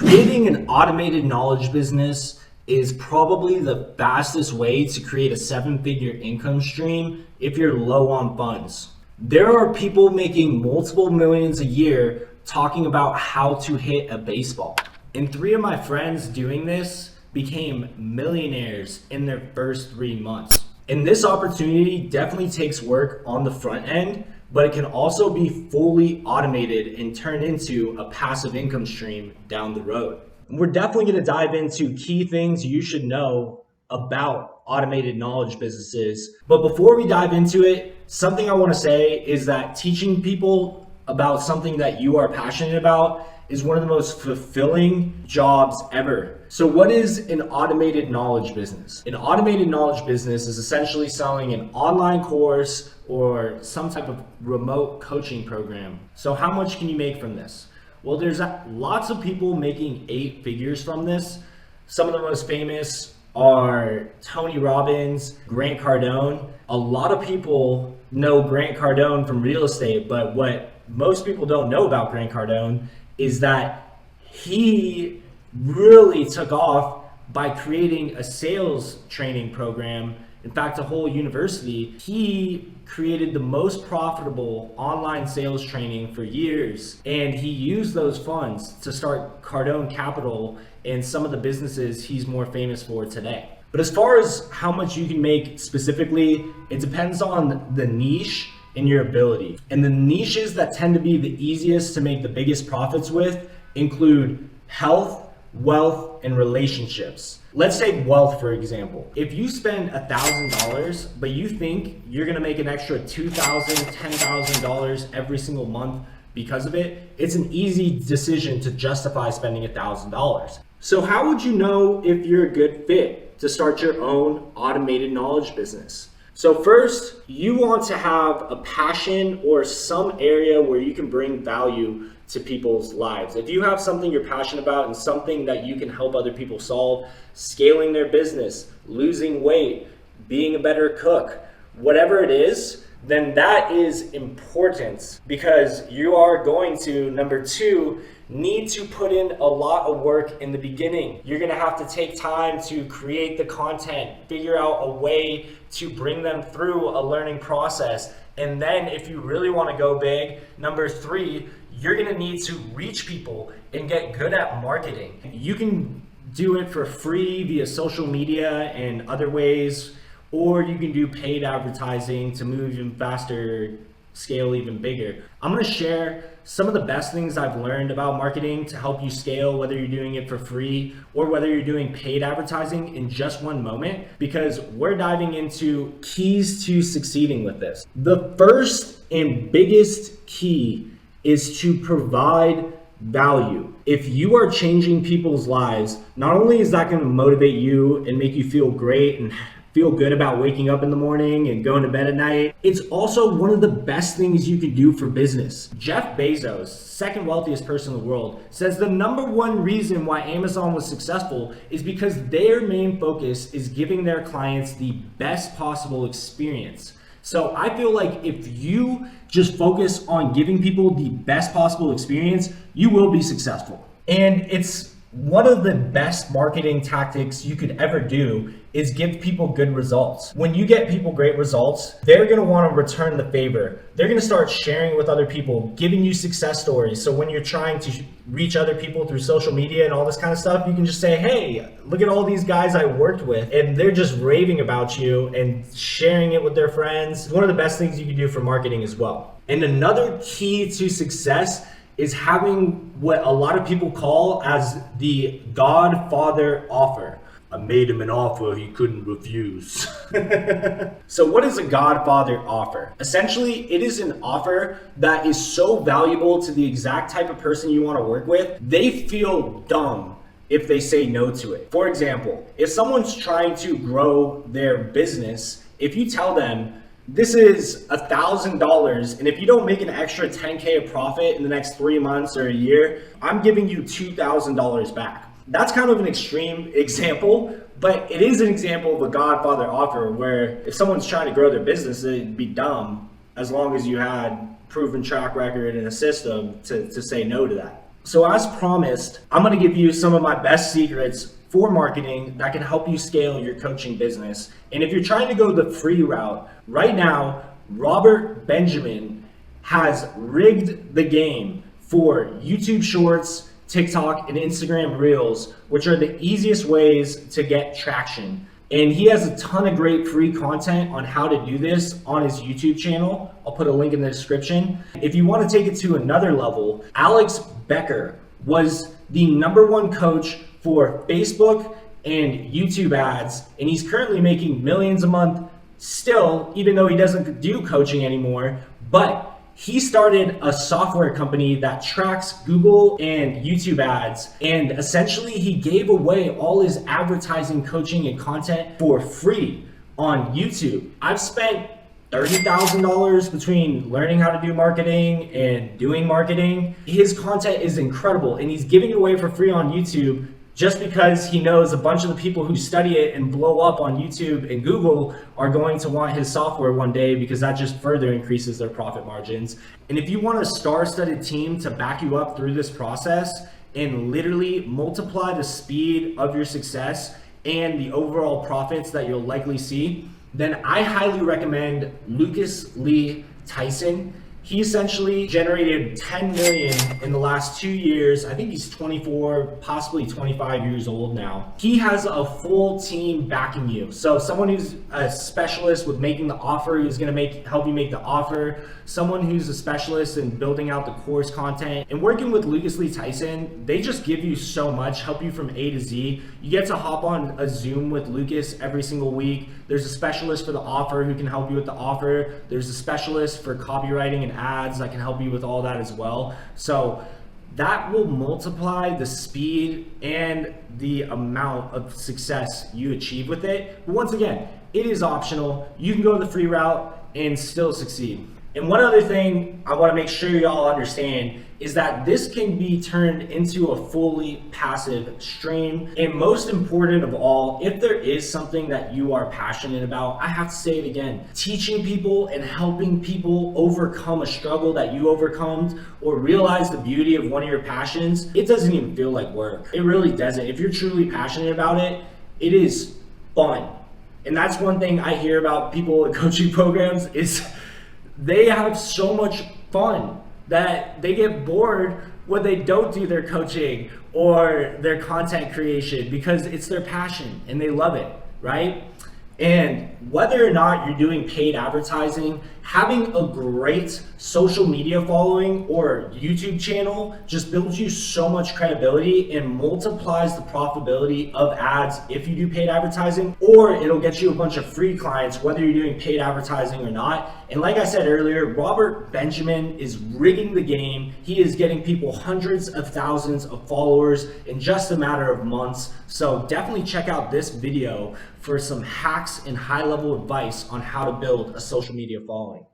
Creating an automated knowledge business is probably the fastest way to create a 7-figure income stream if you're low on funds. There are people making multiple millions a year talking about how to hit a baseball. And 3 of my friends doing this became millionaires in their first 3 months. And this opportunity definitely takes work on the front end, but it can also be fully automated and turned into a passive income stream down the road. We're definitely going to dive into key things you should know about automated knowledge businesses. But before we dive into it, something I want to say is that teaching people about something that you are passionate about is one of the most fulfilling jobs ever. So what is an automated knowledge business? An automated knowledge business is essentially selling an online course or some type of remote coaching program. So how much can you make from this? Well, there's lots of people making 8 figures from this. Some of the most famous are Tony Robbins, Grant Cardone. A lot of people know Grant Cardone from real estate, but what most people don't know about Grant Cardone is that he really took off by creating a sales training program. In fact, a whole university. He created the most profitable online sales training for years, and he used those funds to start Cardone Capital and some of the businesses he's more famous for today. But as far as how much you can make specifically, it depends on the niche and your ability. And the niches that tend to be the easiest to make the biggest profits with include health, wealth, and relationships. Let's take wealth, for example. If you spend $1,000, but you think you're gonna make an extra $2,000, $10,000 every single month because of it, it's an easy decision to justify spending $1,000. So how would you know if you're a good fit to start your own automated knowledge business? So first, you want to have a passion or some area where you can bring value to people's lives. If you have something you're passionate about and something that you can help other people solve, scaling their business, losing weight, being a better cook, whatever it is, then that is important because you are going to, number 2, need to put in a lot of work in the beginning. You're gonna have to take time to create the content, figure out a way to bring them through a learning process. And then if you really wanna go big, number 3, you're gonna need to reach people and get good at marketing. You can do it for free via social media and other ways, or you can do paid advertising to move even faster, scale even bigger. I'm gonna share some of the best things I've learned about marketing to help you scale, whether you're doing it for free or whether you're doing paid advertising, in just one moment, because we're diving into keys to succeeding with this. The first and biggest key is to provide value. If you are changing people's lives, not only is that going to motivate you and make you feel great and feel good about waking up in the morning and going to bed at night, it's also one of the best things you can do for business. Jeff Bezos, second wealthiest person in the world, says the number 1 reason why Amazon was successful is because their main focus is giving their clients the best possible experience. So I feel like if you just focus on giving people the best possible experience, you will be successful. And it's one of the best marketing tactics you could ever do is give people good results. When you get people great results, they're gonna wanna return the favor. They're gonna start sharing with other people, giving you success stories. So when you're trying to reach other people through social media and all this kind of stuff, you can just say, hey, look at all these guys I worked with, and they're just raving about you and sharing it with their friends. It's one of the best things you can do for marketing as well. And another key to success is having what a lot of people call as the Godfather offer. I made him an offer he couldn't refuse. So what is a Godfather offer? Essentially, it is an offer that is so valuable to the exact type of person you want to work with, they feel dumb if they say no to it. For example, if someone's trying to grow their business, if you tell them, this is $1,000, and if you don't make an extra 10K of profit in the next 3 months or a year, I'm giving you $2,000 back. That's kind of an extreme example, but it is an example of a Godfather offer where if someone's trying to grow their business, it'd be dumb as long as you had proven track record and a system to say no to that. So as promised, I'm going to give you some of my best secrets for marketing that can help you scale your coaching business. And if you're trying to go the free route, right now, Robert Benjamin has rigged the game for YouTube Shorts, TikTok, and Instagram Reels, which are the easiest ways to get traction. And he has a ton of great free content on how to do this on his YouTube channel. I'll put a link in the description. If you want to take it to another level, Alex Becker was the #1 coach for Facebook and YouTube ads, and he's currently making millions a month still, even though he doesn't do coaching anymore. But he started a software company that tracks Google and YouTube ads, and essentially he gave away all his advertising, coaching, and content for free on YouTube. I've spent $30,000 between learning how to do marketing and doing marketing. His content is incredible, and he's giving it away for free on YouTube just because he knows a bunch of the people who study it and blow up on YouTube and Google are going to want his software one day, because that just further increases their profit margins. And if you want a star-studded team to back you up through this process and literally multiply the speed of your success and the overall profits that you'll likely see, then I highly recommend Lucas Lee Tyson. He essentially generated 10 million in the last 2 years. I think he's 24, possibly 25 years old now. He has a full team backing you. So someone who's a specialist with making the offer, who's gonna help you make the offer, someone who's a specialist in building out the course content. And working with Lucas Lee Tyson, they just give you so much, help you from A to Z. You get to hop on a Zoom with Lucas every single week. There's a specialist for the offer who can help you with the offer. There's a specialist for copywriting and ads that can help you with all that as well. So that will multiply the speed and the amount of success you achieve with it. But once again, it is optional. You can go the free route and still succeed. And one other thing I want to make sure y'all understand is that this can be turned into a fully passive stream. And most important of all, if there is something that you are passionate about, I have to say it again, teaching people and helping people overcome a struggle that you overcome or realize the beauty of one of your passions, it doesn't even feel like work. It really doesn't. If you're truly passionate about it, it is fun. And that's one thing I hear about people in coaching programs is they have so much fun that they get bored when they don't do their coaching or their content creation, because it's their passion and they love it, right? And whether or not you're doing paid advertising, having a great social media following or YouTube channel just builds you so much credibility and multiplies the profitability of ads if you do paid advertising, or it'll get you a bunch of free clients whether you're doing paid advertising or not. And like I said earlier, Robert Benjamin is rigging the game. He is getting people hundreds of thousands of followers in just a matter of months. So definitely check out this video for some hacks and high-level advice on how to build a social media following.